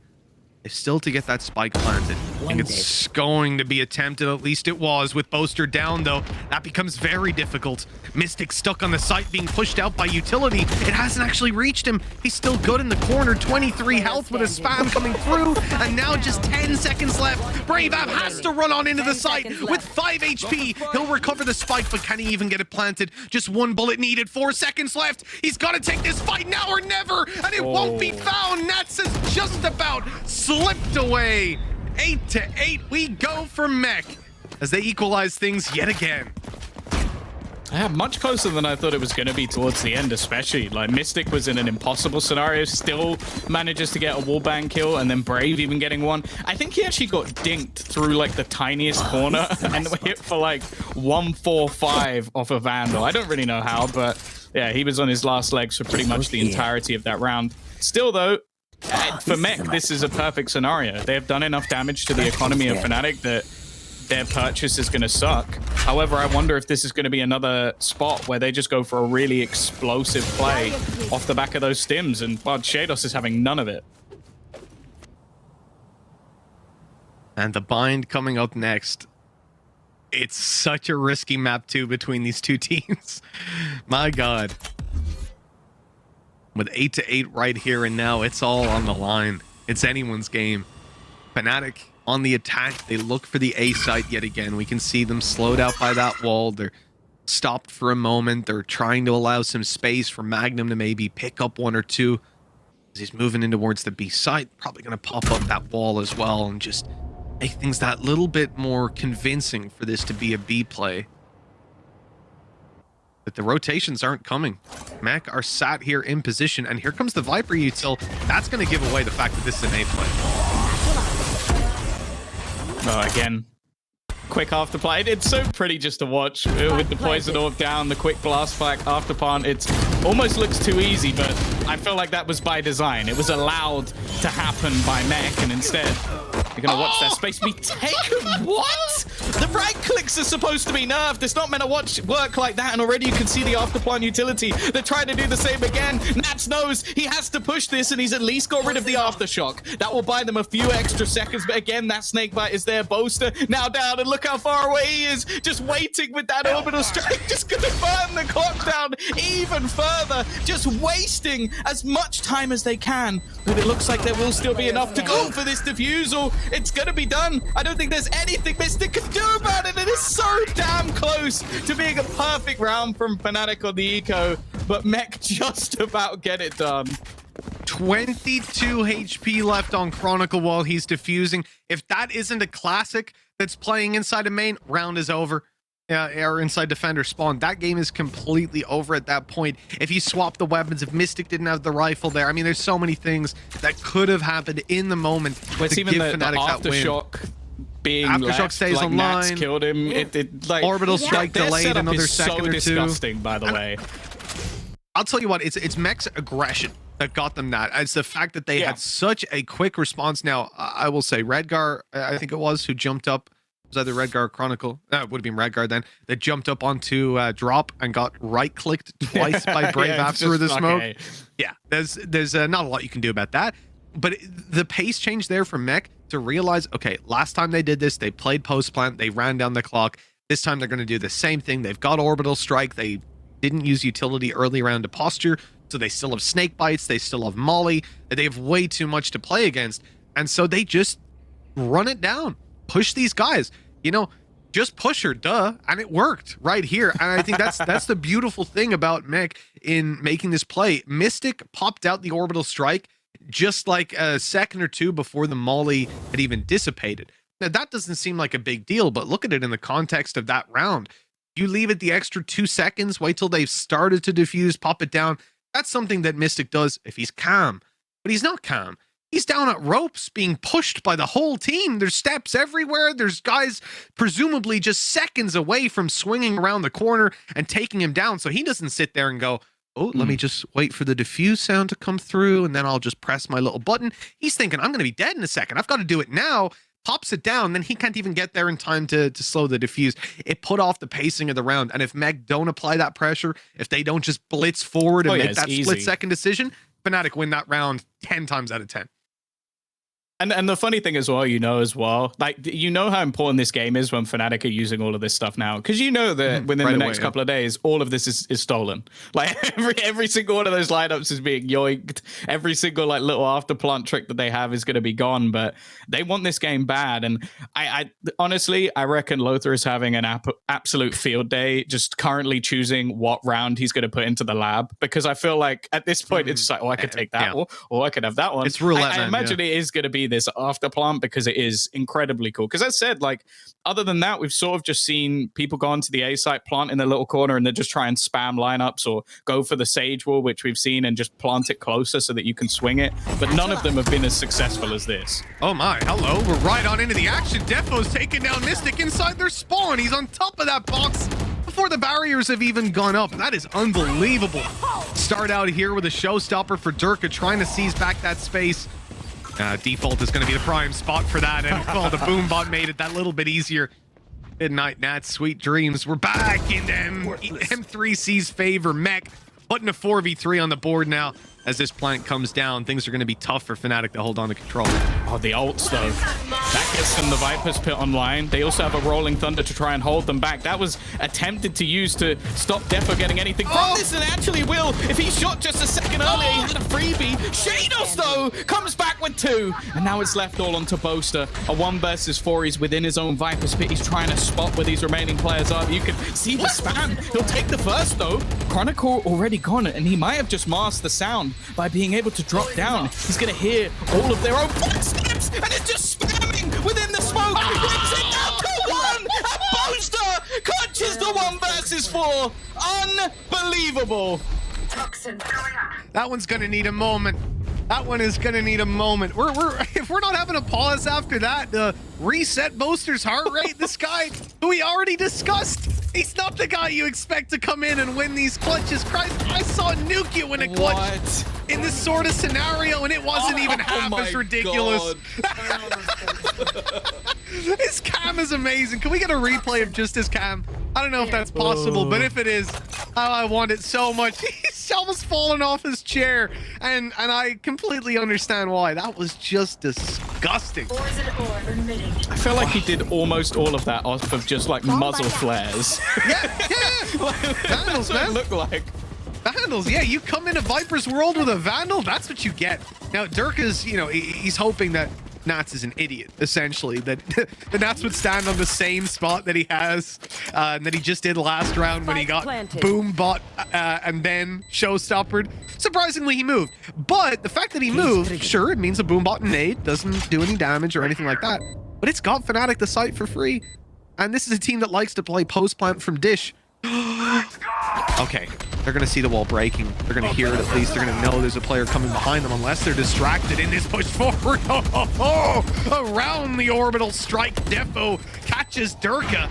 If still to get that spike planted. I think it's going to be attempted. At least it was. With Boaster down, though, that becomes very difficult. Mystic stuck on the site, being pushed out by utility. It hasn't actually reached him. He's still good in the corner. 23 health with a spam coming through. And now just 10 seconds left. Brave Av has to run on into the site with 5 HP. He'll recover the spike, but can he even get it planted? Just one bullet needed. 4 seconds left. He's got to take this fight now or never. And it won't be found. Nats has just about slipped away. 8-8, we go for Mech as they equalize things yet again. Yeah, much closer than I thought it was going to be towards the end, especially. Like, Mystic was in an impossible scenario, still manages to get a wallbang kill, and then Brave even getting one. I think he actually got dinked through, like, the tiniest corner and hit for, like, 145 off a Vandal. I don't really know how, but, yeah, he was on his last legs for pretty much the entirety of that round. Still, though, for Mech, this is a perfect scenario. They have done enough damage to the economy of FNATIC that their purchase is going to suck. However, I wonder if this is going to be another spot where they just go for a really explosive play off the back of those stims, and well, Shados is having none of it. And the bind coming up next. It's such a risky map, too, between these two teams. My God. With 8-8 right here and now, it's all on the line. It's anyone's game. FNATIC on the attack. They look for the A site yet again. We can see them slowed out by that wall. They're stopped for a moment. They're trying to allow some space for Magnum to maybe pick up one or two. As he's moving in towards the B site, probably going to pop up that wall as well and just make things that little bit more convincing for this to be a B play. But the rotations aren't coming. Mech are sat here in position, and here comes the Viper util. That's going to give away the fact that this is an A play. Oh, again, quick after play. It's so pretty just to watch with the poison orb down, the quick blast back after plant. It almost looks too easy, but I feel like that was by design. It was allowed to happen by Mech, and instead you're gonna watch that space be taken. What? The right clicks are supposed to be nerfed. It's not meant to work like that, and already you can see the afterplan utility. They're trying to do the same again. Nats knows he has to push this, and he's at least got rid of the aftershock. That will buy them a few extra seconds, but again, that snakebite is there. Boaster now down, and look how far away he is, just waiting with that orbital strike, just gonna burn the clock down even further, just wasting as much time as they can. But it looks like there will still be enough to go for this defusal. It's gonna be done. I don't think there's anything Mystic can do about it. It is so damn close to being a perfect round from FNATIC on the eco, but Mech just about get it done. 22 HP left on Chronicle while he's defusing. If that isn't a classic that's playing inside a main, round is over. Or inside defender spawn. That game is completely over at that point. If you swap the weapons, if Mystic didn't have the rifle there, I mean, there's so many things that could have happened in the moment to give FNATIC the aftershock being aftershock left, stays like online. Nats killed him. Like orbital strike delayed another second so or two. Disgusting, by the way. I'll tell you what, it's Mech's aggression that got them that. It's the fact that they had such a quick response. Now, I will say, Redgar, I think it was, who jumped up. It was either Redgar or Chronicle. It would have been Redgar then. That jumped up onto drop and got right-clicked twice by Brave after the smoke. Okay. Yeah, there's not a lot you can do about that. But the pace change there for Mech to realize, okay, last time they did this, they played post-plant, they ran down the clock. This time they're going to do the same thing. They've got Orbital Strike. They didn't use utility early round to posture, so they still have Snake Bites. They still have Molly. They have way too much to play against. And so they just run it down. Push these guys. You know, just push her, duh. And it worked right here. And I think that's the beautiful thing about Mech in making this play. Mystic popped out the Orbital Strike just like a second or two before the Molly had even dissipated. Now, that doesn't seem like a big deal, but look at it in the context of that round. You leave it the extra 2 seconds, wait till they've started to defuse, pop it down. That's something that Mystic does if he's calm. But he's not calm. He's down at ropes being pushed by the whole team. There's steps everywhere. There's guys presumably just seconds away from swinging around the corner and taking him down. So he doesn't sit there and go, oh, let me just wait for the diffuse sound to come through and then I'll just press my little button. He's thinking, I'm going to be dead in a second. I've got to do it now. Pops it down, then he can't even get there in time to slow the diffuse. It put off the pacing of the round. And if Meg don't apply that pressure, if they don't just blitz forward and make that split-second decision, FNATIC win that round 10 times out of 10. And the funny thing as well, like, you know how important this game is when FNATIC are using all of this stuff now. Because you know that within the next couple of days, all of this is stolen. Like, every single one of those lineups is being yoinked. Every single, like, little after-plant trick that they have is going to be gone. But they want this game bad. And I honestly, I reckon Lothar is having an absolute field day, just currently choosing what round he's going to put into the lab. Because I feel like, at this point, it's like, oh, I could take that, or I could have that one. It's roulette, I imagine it is going to be this after plant because it is incredibly cool. Because as I said, like, other than that, we've sort of just seen people go onto the A site, plant in their little corner, and then just try and spam lineups or go for the Sage Wall, which we've seen, and just plant it closer so that you can swing it. But none of them have been as successful as this. Oh my, hello, we're right on into the action. Defo's taking down Mystic inside their spawn. He's on top of that box before the barriers have even gone up. That is unbelievable. Start out here with a showstopper for Durka, trying to seize back that space. Default is going to be the prime spot for that, and well, the boom bot made it that little bit easier. Good night, Nats. Sweet dreams. We're back in M3C's favor. Mech putting a 4v3 on the board now. As this plant comes down, things are going to be tough for FNATIC to hold on to control. Oh, the ults, though. That gets them the Viper's Pit online. They also have a Rolling Thunder to try and hold them back. That was attempted to use to stop Defo getting anything from this, and actually will. If he shot just a second earlier, he had a freebie. Shados, though, comes back with 2. And now it's left all onto Boaster. A 1 versus 4. He's within his own Viper's Pit. He's trying to spot where these remaining players are. You can see the spam. He'll take the first, though. Chronicle already gone, and he might have just masked the sound by being able to drop down. He's going to hear all of their own footsteps, and it's just spamming within the smoke. Brings it down to 1, and Boaster clutches the 1 versus 4. Unbelievable. That one's going to need a moment. That one is going to need a moment. If we're not having a pause after that, reset Boaster's heart rate. This guy, who we already discussed, he's not the guy you expect to come in and win these clutches. Christ, I saw Nuke you win a clutch in this sort of scenario, and it wasn't even half as ridiculous. His cam is amazing. Can we get a replay of just his cam? I don't know if that's possible, but if it is, I want it so much. He's almost fallen off his chair, and I completely understand why. That was just disgusting. I feel like he did almost all of that off of just like muzzle flares. Yeah. Vandals, man. Look like Vandals, yeah. You come into Viper's world with a Vandal, that's what you get. Now, Dirk is, he's hoping that Nats is an idiot, essentially, that the Nats would stand on the same spot that he has, and that he just did last round when he got boom bot and then showstoppered. Surprisingly, he moved. But the fact that he moved, sure, it means a boom bot and nade doesn't do any damage or anything like that. But it's got FNATIC the site for free. And this is a team that likes to play post-plant from Dish. Okay, they're going to see the wall breaking. They're going to hear it at least. They're going to know there's a player coming behind them unless they're distracted in this push forward. Around the orbital strike, Defo catches Durka.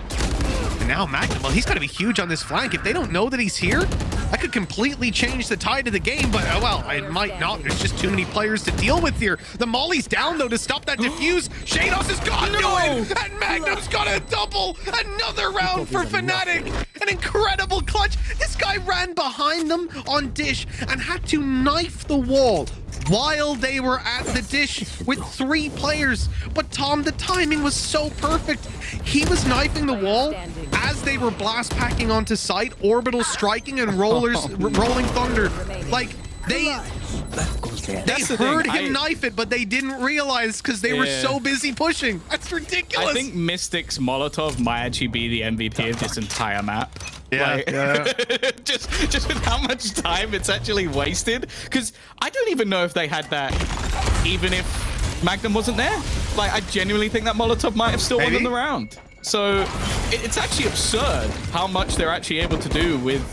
And now Magnum, well, he's got to be huge on this flank. If they don't know that he's here, that could completely change the tide of the game, but well, it might not. There's just too many players to deal with here. The Molly's down, though, to stop that diffuse. Shados has gone to it, and Magnum's got a double. Another round for FNATIC. An incredible clutch. This guy ran behind them on Dish and had to knife the wall while they were at the dish with 3 players. But Tom, the timing was so perfect. He was knifing the wall as they were blast packing onto site, orbital striking and rolling thunder. Like they heard him knife it, but they didn't realize because they were so busy pushing. That's ridiculous. I think Mystic's Molotov might actually be the MVP of this entire map. Yeah, just with how much time it's actually wasted. Because I don't even know if they had that, even if Magnum wasn't there. Like, I genuinely think that Molotov might have still won them the round. So it's actually absurd how much they're actually able to do with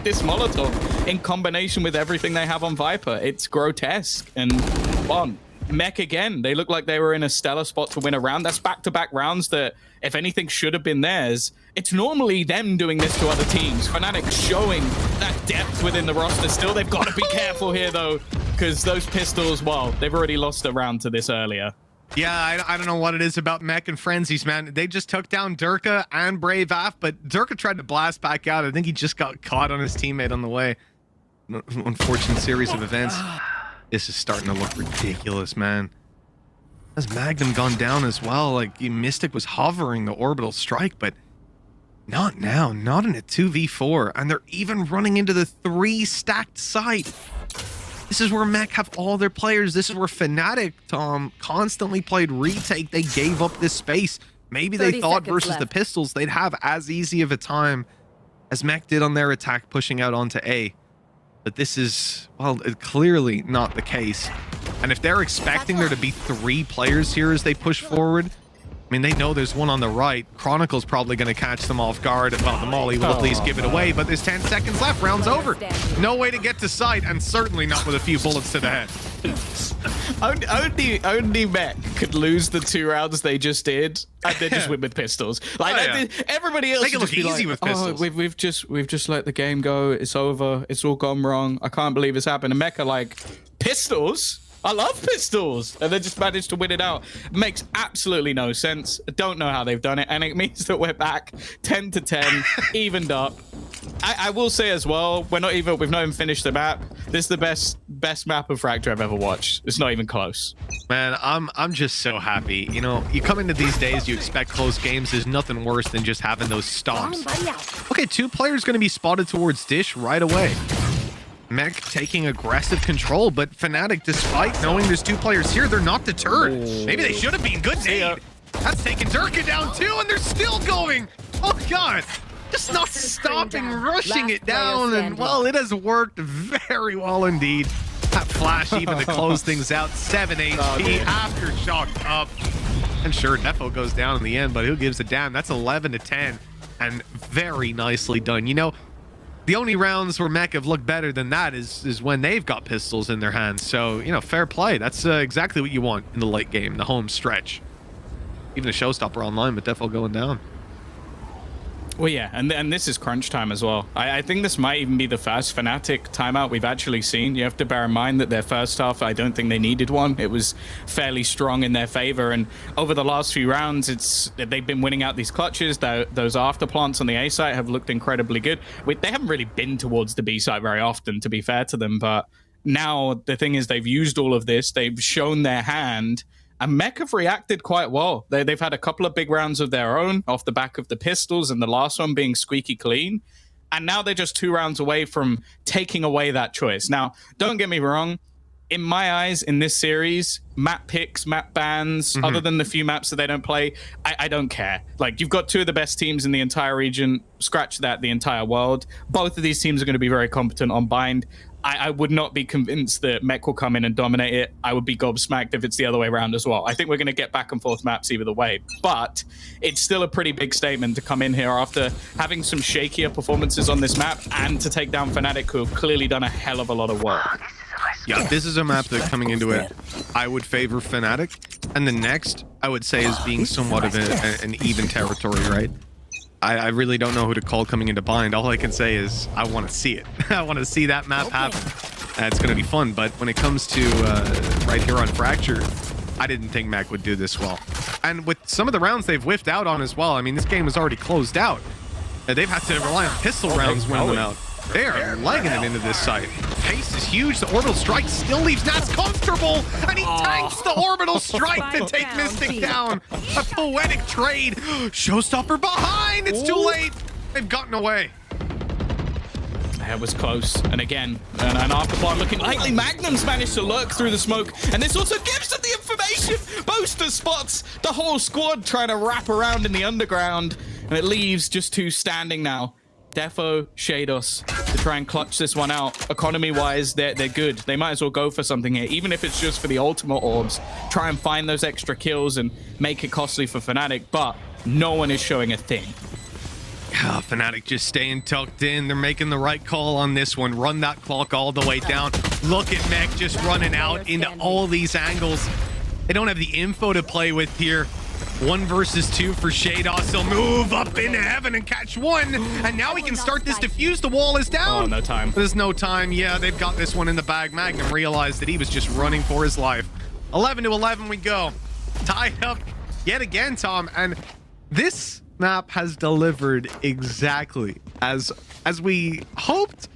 this Molotov in combination with everything they have on Viper. It's grotesque. And on Mech again, they look like they were in a stellar spot to win a round. That's back-to-back rounds that, if anything, should have been theirs. It's normally them doing this to other teams. FNATIC showing that depth within the roster. Still, they've got to be careful here, though, because those pistols, well, they've already lost a round to this earlier. Yeah, I don't know what it is about Mech and Frenzies, man. They just took down Durka and Brave Af, but Durka tried to blast back out. I think he just got caught on his teammate on the way. Unfortunate series of events. This is starting to look ridiculous, man. Has Magnum gone down as well? Like, Mystic was hovering the orbital strike, but not now. Not in a 2v4. And they're even running into the 3 stacked site. This is where Mech have all their players. This is where FNATIC, Tom, constantly played retake. They gave up this space. Maybe they thought versus the pistols, they'd have as easy of a time as Mech did on their attack pushing out onto A. But this is, well, clearly not the case. And if they're expecting there to be 3 players here as they push forward, I mean, they know there's one on the right. Chronicle's probably going to catch them off guard. Well, the Molly will at least give it away, but there's 10 seconds left. Round's over. No way to get to sight, and certainly not with a few bullets to the head. Only Mech could lose the 2 rounds they just did, and then just win with pistols. Like everybody else, they can look easy with pistols. We've just let the game go. It's over. It's all gone wrong. I can't believe it's happened. And Mech are like, pistols? I love pistols, and they just managed to win it out. Makes absolutely no sense. I don't know how they've done it, and it means that we're back 10 to 10, evened up. I will say as well, we've not even finished the map. This is the best map of Fracture I've ever watched. It's not even close. Man, I'm just so happy. You know, you come into these days, you expect close games. There's nothing worse than just having those stomps. Okay, 2 players going to be spotted towards Dish right away. Mech taking aggressive control, but FNATIC, despite knowing there's 2 players here, they're not deterred. Maybe they should have been. Good nade. That's taking Durka down too, and they're still going. Oh God, just not stopping, rushing it down, and well, it has worked very well indeed. That flash even to close things out. 7 HP aftershock up, and sure, Defo goes down in the end, but who gives a damn? That's 11 to 10, and very nicely done. You know, the only rounds where Mech have looked better than that is when they've got pistols in their hands. So, you know, fair play. That's exactly what you want in the late game, the home stretch. Even a showstopper online, but Defo going down. Well, yeah, and this is crunch time as well. I think this might even be the first FNATIC timeout we've actually seen. You have to bear in mind that their first half, I don't think they needed one. It was fairly strong in their favor, and over the last few rounds, they've been winning out these clutches. Those after plants on the A site have looked incredibly good. They haven't really been towards the B site very often, to be fair to them, but now the thing is they've used all of this. They've shown their hand. And Mech have reacted quite well. They've had a couple of big rounds of their own off the back of the pistols, and the last one being squeaky clean. And now they're just 2 rounds away from taking away that choice. Now, don't get me wrong. In my eyes, in this series, map picks, map bans, other than the few maps that they don't play, I don't care. Like, you've got 2 of the best teams in the entire region. Scratch that, the entire world. Both of these teams are going to be very competent on bind. I would not be convinced that Mech will come in and dominate it. I would be gobsmacked if it's the other way around as well. I think we're going to get back and forth maps either way, but it's still a pretty big statement to come in here after having some shakier performances on this map and to take down FNATIC, who have clearly done a hell of a lot of work. Yeah, this is a map that coming into it, I would favor FNATIC, and the next I would say is being somewhat of an even territory, right? I really don't know who to call coming into bind. All I can say is I want to see it. I want to see that map happen. It's going to be fun, but when it comes to right here on Fracture, I didn't think Mech would do this well. And with some of the rounds they've whiffed out on as well, I mean, this game is already closed out. They've had to rely on pistol rounds winning them out. They are legging it into this site. Pace is huge. The orbital strike still leaves Nats comfortable, and he tanks the orbital strike to take Mystic down. A poetic trade. Showstopper behind. It's too late. They've gotten away. That was close. And again, an afterpart looking likely. Magnum's managed to lurk through the smoke, and this also gives them the information. Booster spots the whole squad trying to wrap around in the underground, and it leaves just two standing now. Defo, Shados to try and clutch this one out. Economy-wise, they're good. They might as well go for something here, even if it's just for the ultimate orbs. Try and find those extra kills and make it costly for FNATIC, but no one is showing a thing. FNATIC just staying tucked in. They're making the right call on this one. Run that clock all the way down. Look at Mech just running out into all these angles. They don't have the info to play with here. 1 versus 2 for Shados. He'll move up into heaven and catch one. And now he can start this defuse. The wall is down. Oh, no time. There's no time. Yeah, they've got this one in the bag. Magnum realized that he was just running for his life. 11 to 11 we go. Tied up yet again, Tom. And this map has delivered exactly as we hoped,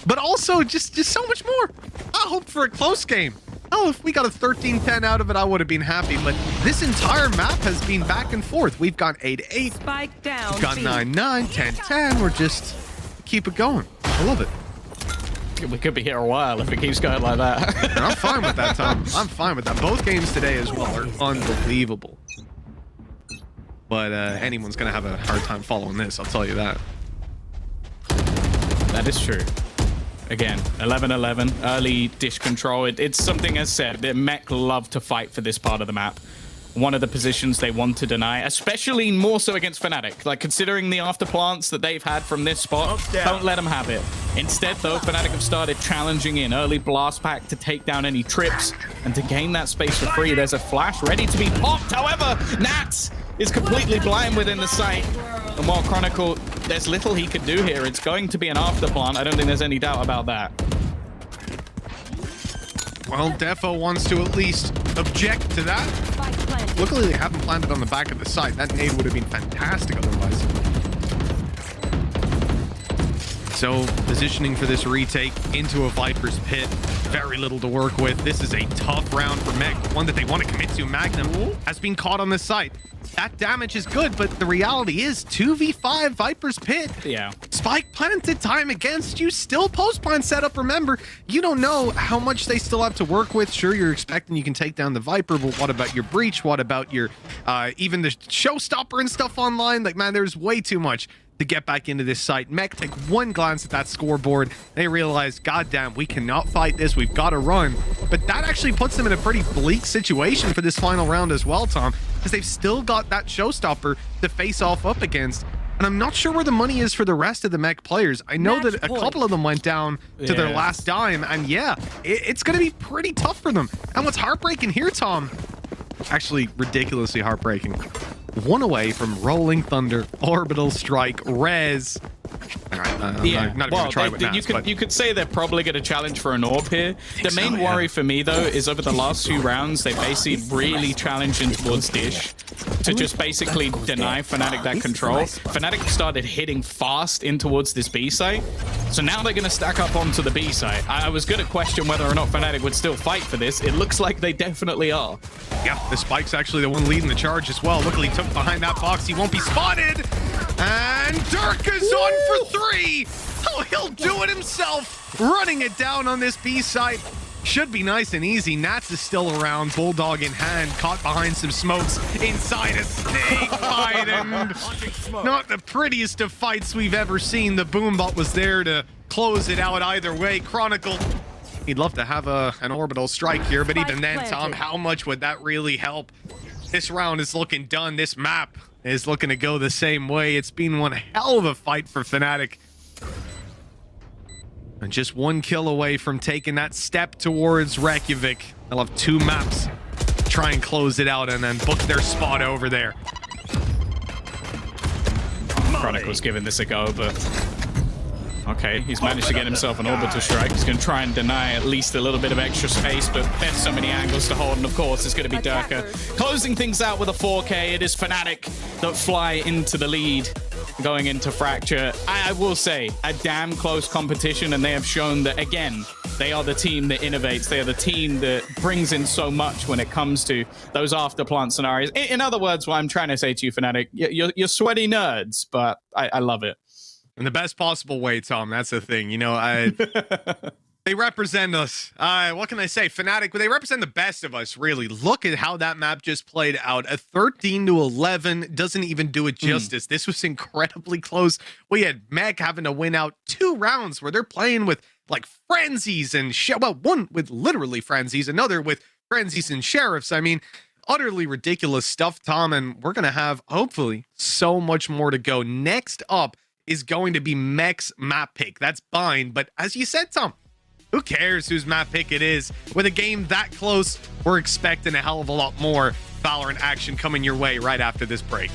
but also just so much more. I hoped for a close game. Oh, if we got a 13-10 out of it, I would have been happy. But this entire map has been back and forth. We've got 8-8, Spike down. we've got 9-9, 10-10. We're just keep it going. I love it. We could be here a while if it keeps going like that. And I'm fine with that, Tom. I'm fine with that. Both games today as well are unbelievable. But anyone's going to have a hard time following this, I'll tell you that. That is true. Again, 11-11, early dish control. It's something, as said, that Mech love to fight for this part of the map. One of the positions they want to deny, especially more so against FNATIC. Like, considering the afterplants that they've had from this spot, don't let them have it. Instead, though, FNATIC have started challenging in early blast pack to take down any trips and to gain that space for free. There's a flash ready to be popped. However, Nats is completely blind within the site. And while Chronicle, there's little he could do here. It's going to be an afterplant. I don't think there's any doubt about that. Well, Defo wants to at least object to that. Luckily, they haven't planted on the back of the site. That nade would have been fantastic otherwise. So, positioning for this retake into a Viper's pit. Very little to work with. This is a tough round for Mech. One that they want to commit to. Magnum has been caught on this site. That damage is good, but the reality is 2v5 Viper's pit. Yeah. Spike planted time against you. Still post-plant setup. Remember, you don't know how much they still have to work with. Sure, you're expecting you can take down the Viper, but what about your breach? What about your even the showstopper and stuff online? Like, man, there's way too much to get back into this site. Mech take one glance at that scoreboard. They realize, goddamn, we cannot fight this. We've got to run. But that actually puts them in a pretty bleak situation for this final round as well, Tom, because they've still got that showstopper to face off up against. And I'm not sure where the money is for the rest of the Mech players. I know that a couple of them went down to their last dime, and yeah, it's going to be pretty tough for them. And what's heartbreaking here, Tom, actually ridiculously heartbreaking, one away from Rolling Thunder, Orbital Strike, Rez. All right, not even gonna try with Nats, you could say they're probably going to challenge for an orb here. The main worry for me, though, is over the last few rounds, they basically really challenged in towards Dish to just basically deny FNATIC that control. FNATIC started hitting fast in towards this B site, so now they're going to stack up onto the B site. I was going to question whether or not FNATIC would still fight for this. It looks like they definitely are. Yeah, the Spike's actually the one leading the charge as well. Luckily, he took behind that box. He won't be spotted. And Dirk is on for 3. Oh, he'll do it himself. Running it down on this B site. Should be nice and easy. Nats is still around, bulldog in hand, caught behind some smokes inside a snake fight, and not the prettiest of fights we've ever seen. The Boombot was there to close it out either way. Chronicle, he'd love to have an orbital strike here, but even then, Tom, how much would that really help? This round is looking done. This map is looking to go the same way. It's been one hell of a fight for FNATIC. And just 1 kill away from taking that step towards Reykjavik. They'll have 2 maps to try and close it out and then book their spot over there. Chronicle's giving this a go, but Okay, he's managed to get himself an orbital strike. He's going to try and deny at least a little bit of extra space, but there's so many angles to hold, and of course, it's going to be Durka. Closing things out with a 4K, it is FNATIC that fly into the lead going into Fracture. I will say, a damn close competition, and they have shown that, again, they are the team that innovates. They are the team that brings in so much when it comes to those after-plant scenarios. In other words, what I'm trying to say to you, FNATIC, you're sweaty nerds, but I love it. In the best possible way, Tom. That's the thing. You know, they represent us. What can I say? FNATIC, they represent the best of us, really. Look at how that map just played out. A 13-11 doesn't even do it justice. This was incredibly close. We had Mech having to win out 2 rounds where they're playing with, like, frenzies and... well, one with literally frenzies, another with frenzies and sheriffs. I mean, utterly ridiculous stuff, Tom, and we're going to have, hopefully, so much more to go. Next up is going to be Mech's map pick. That's Bind, but as you said, Tom, who cares whose map pick it is? With a game that close, we're expecting a hell of a lot more Valorant action coming your way right after this break.